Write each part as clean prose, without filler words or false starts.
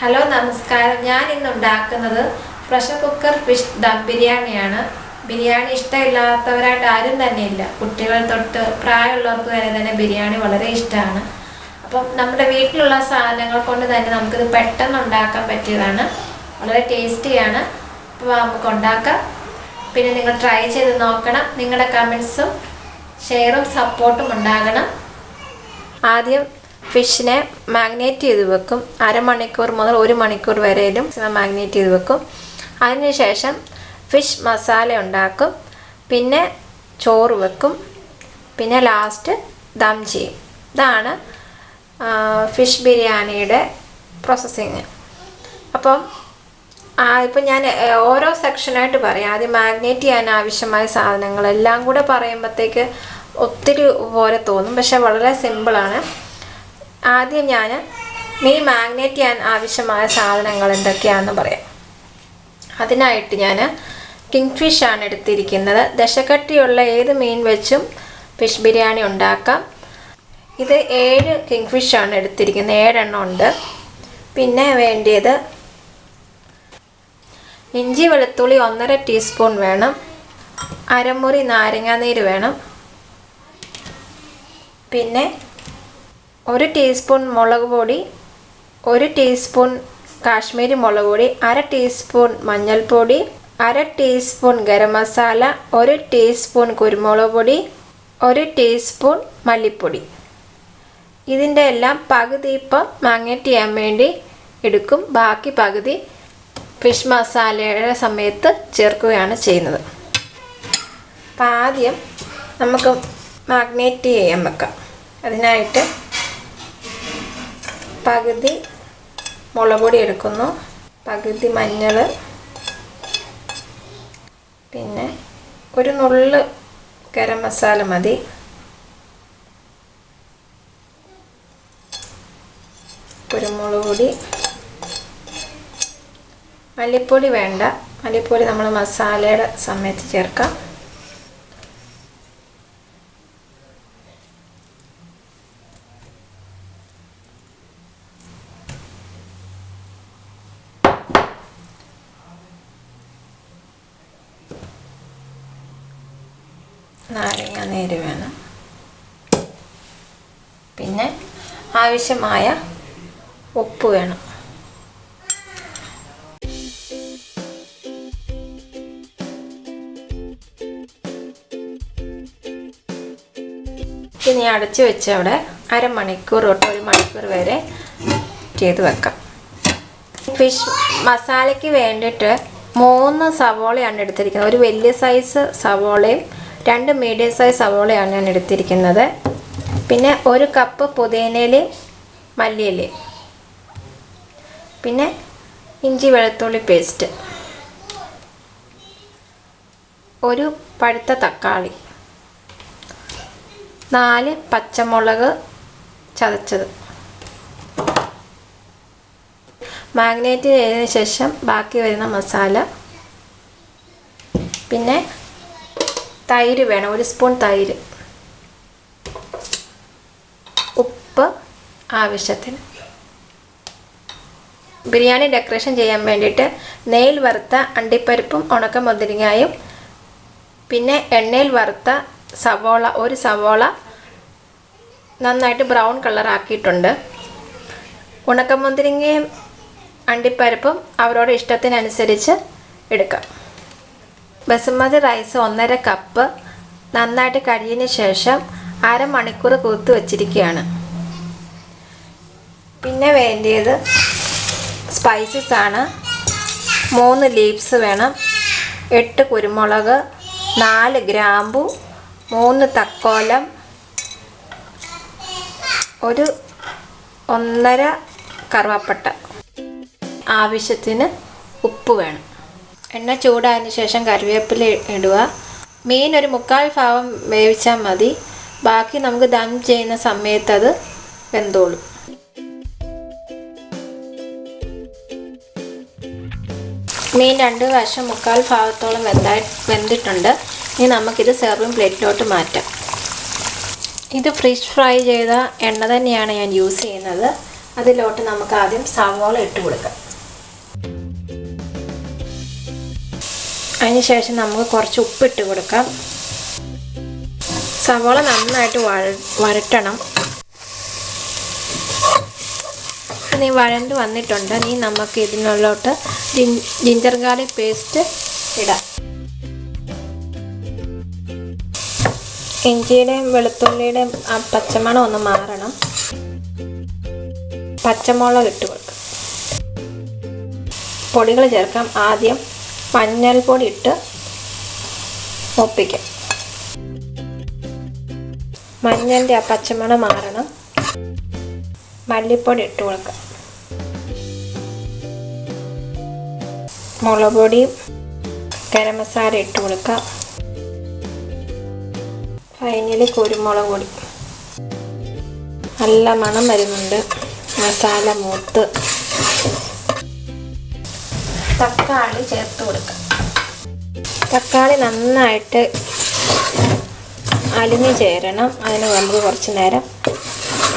Hello നമസ്കാരം. ഞാൻ ഇന്ന് ഉണ്ടാക്കുന്നത് പ്രഷർ കുക്കർ ഫിഷ് ദം ബിരിയാണിയാണ്. ബിരിയാണി ഇഷ്ടമില്ലാത്തവരായിട്ട് ആരും തന്നെ ഇല്ല. കുട്ടികൾ തൊട്ട് പ്രായമുള്ളവർക്ക് വരെ തന്നെ ബിരിയാണി വളരെ ഇഷ്ടമാണ്. അപ്പം നമ്മുടെ വീട്ടിലുള്ള സാധനങ്ങൾ കൊണ്ട് തന്നെ നമുക്കിത് പെട്ടെന്ന് ഉണ്ടാക്കാൻ പറ്റിയതാണ്. വളരെ ടേസ്റ്റിയാണ്. അപ്പോൾ നമുക്ക് ഉണ്ടാക്കാം. പിന്നെ നിങ്ങൾ ട്രൈ ചെയ്ത് നോക്കണം. നിങ്ങളുടെ കമൻസും ഷെയറും സപ്പോർട്ടും ഉണ്ടാകണം. ആദ്യം ഫിഷിനെ മാഗ്നേറ്റ് ചെയ്ത് വെക്കും. അരമണിക്കൂർ മുതൽ 1 മണിക്കൂർ വരെയും മാഗ്നേറ്റ് ചെയ്ത് വെക്കും. അതിനുശേഷം ഫിഷ് മസാല ഉണ്ടാക്കും. പിന്നെ ചോറ് വെക്കും. പിന്നെ ലാസ്റ്റ് ദം ചെയ്യും. ഇതാണ് ഫിഷ് ബിരിയാണിയുടെ പ്രോസസ്സിങ്. അപ്പം ഇപ്പം ഞാൻ ഓരോ സെക്ഷനായിട്ട് പറയാം. ആദ്യം മാഗ്നേറ്റ് ചെയ്യാൻ ആവശ്യമായ സാധനങ്ങളെല്ലാം കൂടെ പറയുമ്പോഴത്തേക്ക് ഒത്തിരി പോലെ തോന്നും. പക്ഷെ വളരെ സിമ്പിളാണ്. ആദ്യം ഞാൻ മീൻ മാഗ്നേറ്റ് ചെയ്യാൻ ആവശ്യമായ സാധനങ്ങൾ എന്തൊക്കെയാണെന്ന് പറയാം. അതിനായിട്ട് ഞാൻ കിങ് ഫിഷാണ് എടുത്തിരിക്കുന്നത്. ദശക്കട്ടിയുള്ള ഏത് മീൻ വെച്ചും ഫിഷ് ബിരിയാണി ഉണ്ടാക്കാം. ഇത് 7 കിങ് ഫിഷാണ് എടുത്തിരിക്കുന്നത്. 7 എണ്ണം ഉണ്ട്. പിന്നെ വേണ്ടിയത് ഇഞ്ചി വെളുത്തുള്ളി 1.5 ടീസ്പൂൺ വേണം. അരമുറി നാരങ്ങാനീര് വേണം. പിന്നെ 1 ടീസ്പൂൺ മുളക് പൊടി, 1 ടീസ്പൂൺ കാശ്മീരി മുളക് പൊടി, 1/2 ടീസ്പൂൺ മഞ്ഞൾപ്പൊടി, 1/2 ടീസ്പൂൺ ഗരം മസാല, 1 ടീസ്പൂൺ കുരുമുളക് പൊടി, 1 ടീസ്പൂൺ മല്ലിപ്പൊടി. ഇതിൻ്റെ എല്ലാം പകുതി ഇപ്പം മാഗ്നേറ്റ് ചെയ്യാൻ വേണ്ടി എടുക്കും. ബാക്കി പകുതി ഫിഷ് മസാലയുടെ സമയത്ത് ചേർക്കുകയാണ് ചെയ്യുന്നത്. അപ്പം ആദ്യം നമുക്ക് മാഗ്നേറ്റ് ചെയ്യാൻ വെക്കാം. അതിനായിട്ട് പകുതി മുളക് പൊടി എടുക്കുന്നു, പകുതി മഞ്ഞൾ, പിന്നെ ഒരു നുള്ള് ഗരം മസാല മതി, കുരുമുളക് പൊടി, മല്ലിപ്പൊടി വേണ്ട. മല്ലിപ്പൊടി നമ്മൾ മസാലയുടെ സമയത്ത് ചേർക്കാം. നാരങ്ങാനീര് വേണം. പിന്നെ ആവശ്യമായ ഉപ്പ് വേണം. ഇനി അടച്ചു വെച്ച് അവിടെ അരമണിക്കൂർ തൊട്ട് 1 മണിക്കൂർ വരെ ചെയ്ത് വെക്കാം. ഫിഷ് മസാലയ്ക്ക് വേണ്ടിയിട്ട് 3 സവോളയാണ് എടുത്തിരിക്കുന്നത്. ഒരു വലിയ സൈസ് സവോളയും 2 മീഡിയം സൈസ് സവോളയാണ് ഞാൻ എടുത്തിരിക്കുന്നത്. പിന്നെ 1 കപ്പ് പുതിനയിലയും മല്ലിയിലയും, പിന്നെ ഇഞ്ചി വെളുത്തുള്ളി പേസ്റ്റ്, 1 പഴുത്ത തക്കാളി, 4 പച്ചമുളക് ചതച്ചത്. മാഗ്നേറ്റ് ചെയ്തതിന് ശേഷം ബാക്കി വരുന്ന മസാല. പിന്നെ തൈര് വേണം, 1 സ്പൂൺ തൈര്, ഉപ്പ് ആവശ്യത്തിന്. ബിരിയാണി ഡെക്കറേഷൻ ചെയ്യാൻ വേണ്ടിയിട്ട് നെയ്യിൽ വറുത്ത അണ്ടിപ്പരിപ്പും ഉണക്കമുന്തിരിങ്ങയും, പിന്നെ എണ്ണയിൽ വറുത്ത സവോള, 1 സവോള നന്നായിട്ട് ബ്രൗൺ കളർ ആക്കിയിട്ടുണ്ട്. ഉണക്കമുന്തിരിങ്ങയും അണ്ടിപ്പരിപ്പും അവരുടെ ഇഷ്ടത്തിനനുസരിച്ച് എടുക്കാം. ബസുമതി റൈസ് 1.5 കപ്പ് നന്നായിട്ട് കഴുകിയതിന് ശേഷം അരമണിക്കൂർ കുതിർത്ത് വച്ചിരിക്കുകയാണ്. പിന്നെ വേണ്ടിയത് സ്പൈസസ് ആണ്. 3 ലീവ്സ് വേണം, 8 കുരുമുളക്, 4 ഗ്രാമ്പു, 3 തക്കോലം, 1.5 കറുവാപ്പട്ട. ആവശ്യത്തിന് ഉപ്പ് വേണം. എണ്ണ ചൂടായതിന് ശേഷം കറിവേപ്പില ഇടുക. മീൻ ഒരു 3/4 ഭാഗം വേവിച്ചാൽ മതി. ബാക്കി നമുക്ക് ദം ചെയ്യുന്ന സമയത്ത് അത് വെന്തോളും. മീൻ 2 വശം 3/4 ഭാഗത്തോളം വെന്തിട്ടുണ്ട്. ഇനി നമുക്കിത് സെർവിങ് പ്ലേറ്റിലോട്ട് മാറ്റാം. ഇത് ഫിഷ് ഫ്രൈ ചെയ്ത എണ്ണ തന്നെയാണ് ഞാൻ യൂസ് ചെയ്യുന്നത്. അതിലോട്ട് നമുക്ക് ആദ്യം സവോള ഇട്ട് കൊടുക്കാം. അതിനുശേഷം നമുക്ക് കുറച്ച് ഉപ്പിട്ട് കൊടുക്കാം. സവോള നന്നായിട്ട് വഴറ്റണം. ഇനി വഴണ്ട് വന്നിട്ടുണ്ട്. ഇനി നമുക്ക് ഇതിനുള്ളിലോട്ട് ജിഞ്ചർ ഗാർലിക് പേസ്റ്റ് ഇടാം. ഇഞ്ചിയുടെയും വെളുത്തുള്ളിയുടെയും ആ പച്ചമണം ഒന്ന് മാറണം. പച്ചമുളക് ഇട്ട് കൊടുക്കാം. പൊടികൾ ചേർക്കാം. ആദ്യം മഞ്ഞൾപ്പൊടി ഇട്ട് ഒപ്പിക്കാം. മഞ്ഞളിൻ്റെ ആ പച്ചമണം മാറണം. മല്ലിപ്പൊടി ഇട്ട് കൊടുക്കാം. മുളക് പൊടിയും ഗരം മസാല ഇട്ട് കൊടുക്കാം. ഫൈനലി കുരുമുളക് പൊടി. നല്ല മണം വരുന്നുണ്ട്. മസാല മൂത്ത്. തക്കാളി ചേർത്ത് കൊടുക്കാം. തക്കാളി നന്നായിട്ട് അലിഞ്ഞു ചേരണം. അതിന് നമുക്ക് കുറച്ച് നേരം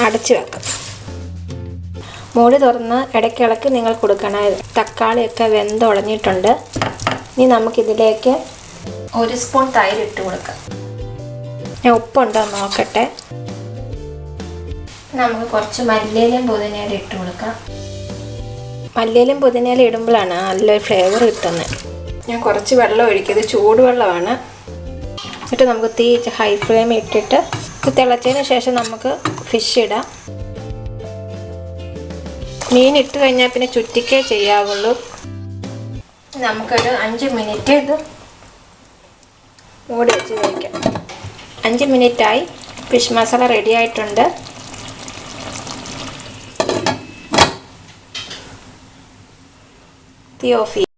അടച്ചു വെക്കാം. മൂടി തുറന്ന് ഇടയ്ക്കിടയ്ക്ക് നിങ്ങൾ കൊടുക്കണം. തക്കാളിയൊക്കെ വെന്തുടഞ്ഞിട്ടുണ്ട്. ഇനി നമുക്കിതിലേക്ക് 1 സ്പൂൺ തൈര് ഇട്ട് കൊടുക്കാം. ഞാൻ ഉപ്പുണ്ടോ നോക്കട്ടെ. നമുക്ക് കുറച്ച് മല്ലിയിലയും പുതിനയിലയും ഇട്ട് കൊടുക്കാം. മല്ലിയിലയും പുതിനയിലയും ഇടുമ്പോഴാണ് നല്ലൊരു ഫ്ലേവർ കിട്ടുന്നത്. ഞാൻ കുറച്ച് വെള്ളം ഒഴിക്കും. ഇത് ചൂടുവെള്ളമാണ്. എന്നിട്ട് നമുക്ക് തീ ഹൈ ഫ്ലെയിമിൽ ഇട്ടിട്ട് തിളച്ചതിന് ശേഷം നമുക്ക് ഫിഷ് ഇടാം. മീൻ ഇട്ട് കഴിഞ്ഞാൽ പിന്നെ ചുറ്റിക്കേ ചെയ്യാവുള്ളൂ. നമുക്കൊരു 5 മിനിറ്റ് ഇത് മൂടി വെച്ച് കഴിക്കാം. 5 മിനിറ്റായി. ഫിഷ് മസാല റെഡി ആയിട്ടുണ്ട്. തീ ഓഫ് ചെയ്യാം.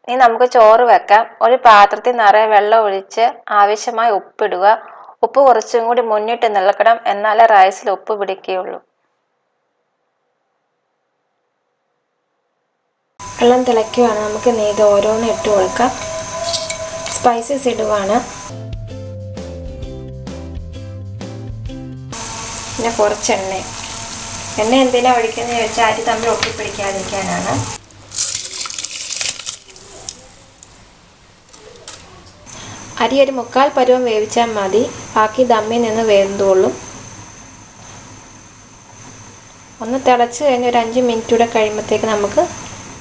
ഇനി നമുക്ക് ചോറ് വെക്കാം. ഒരു പാത്രത്തിൽ നിറയെ വെള്ളം ഒഴിച്ച് ആവശ്യമായി ഉപ്പിടുക. ഉപ്പ് കുറച്ചും കൂടി മുന്നിട്ട് നിൽക്കണം. എന്നാലേ റൈസിൽ ഉപ്പ് പിടിക്കുകയുള്ളൂ. വെള്ളം തിളയ്ക്കുകയാണ്. നമുക്ക് ഇത് ഓരോന്നും ഇട്ട് കൊടുക്കാം. സ്പൈസസ് ഇടുവാണ്. പിന്നെ കുറച്ച് എണ്ണ എന്തിനാ ഒഴിക്കുന്നത് വെച്ചാൽ അരി തമ്മിൽ ഒട്ടിപ്പിടിക്കാതിരിക്കാനാണ്. അരി ഒരു 3/4 പരുവം വേവിച്ചാൽ മതി. ബാക്കി ദമ്മിൽ നിന്ന് വേന്തോളും. ഒന്ന് തിളച്ച് കഴിഞ്ഞ് ഒരു 5 മിനിറ്റ് കൂടെ കഴിയുമ്പോഴത്തേക്ക് നമുക്ക്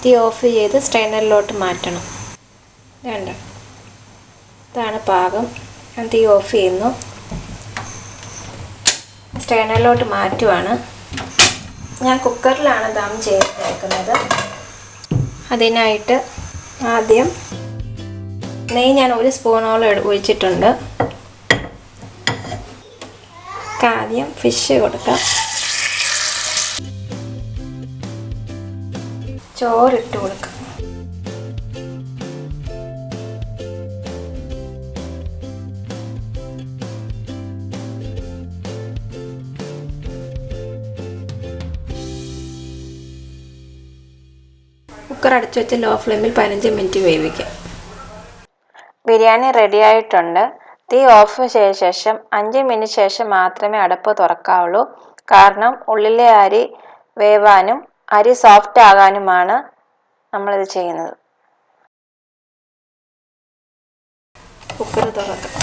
തീ ഓഫ് ചെയ്ത് സ്ട്രെയിനറിലോട്ട് മാറ്റണം. വേണ്ട, ഇതാണ് പാകം. ഞാൻ തീ ഓഫ് ചെയ്യുന്നു. സ്ട്രെയിനറിലോട്ട് മാറ്റുവാണ്. ഞാൻ കുക്കറിലാണ് ദം ചെയ്തേക്കുന്നത്. അതിനായിട്ട് ആദ്യം നെയ്യ് ഞാൻ 1 സ്പൂണോളം ഒഴിച്ചിട്ടുണ്ട്. ആദ്യം ഫിഷ് കൊടുക്കാം. ചോറിട്ട് കൊടുക്കാം. കുക്കർ അടച്ചു വെച്ച് ലോ ഫ്ലെയിമിൽ 15 മിനിറ്റ് വേവിക്കാം. ബിരിയാണി റെഡി ആയിട്ടുണ്ട്. തീ ഓഫ് ചെയ്ത ശേഷം 5 മിനിറ്റ് ശേഷം മാത്രമേ അടപ്പ് തുറക്കാവുള്ളൂ. കാരണം ഉള്ളിലെ അരി വേവാനും അരി സോഫ്റ്റ് ആകാനുമാണ് നമ്മളിത് ചെയ്യുന്നത്. കുക്കർ തുറക്കാം.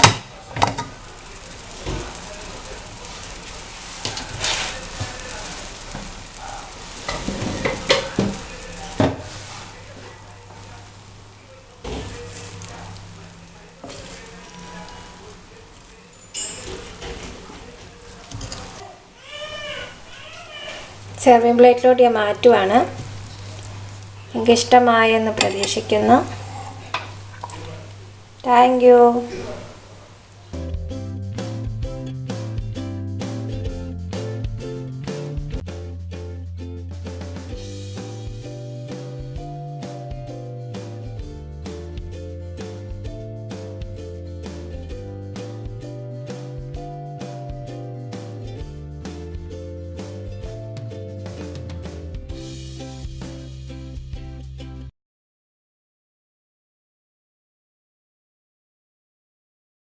സെർവിംഗ് പ്ലേറ്റിലോട്ട് ഞാൻ മാറ്റുവാണ്. എനിക്കിഷ്ടമായെന്ന് പ്രതീക്ഷിക്കുന്നു. Thank you.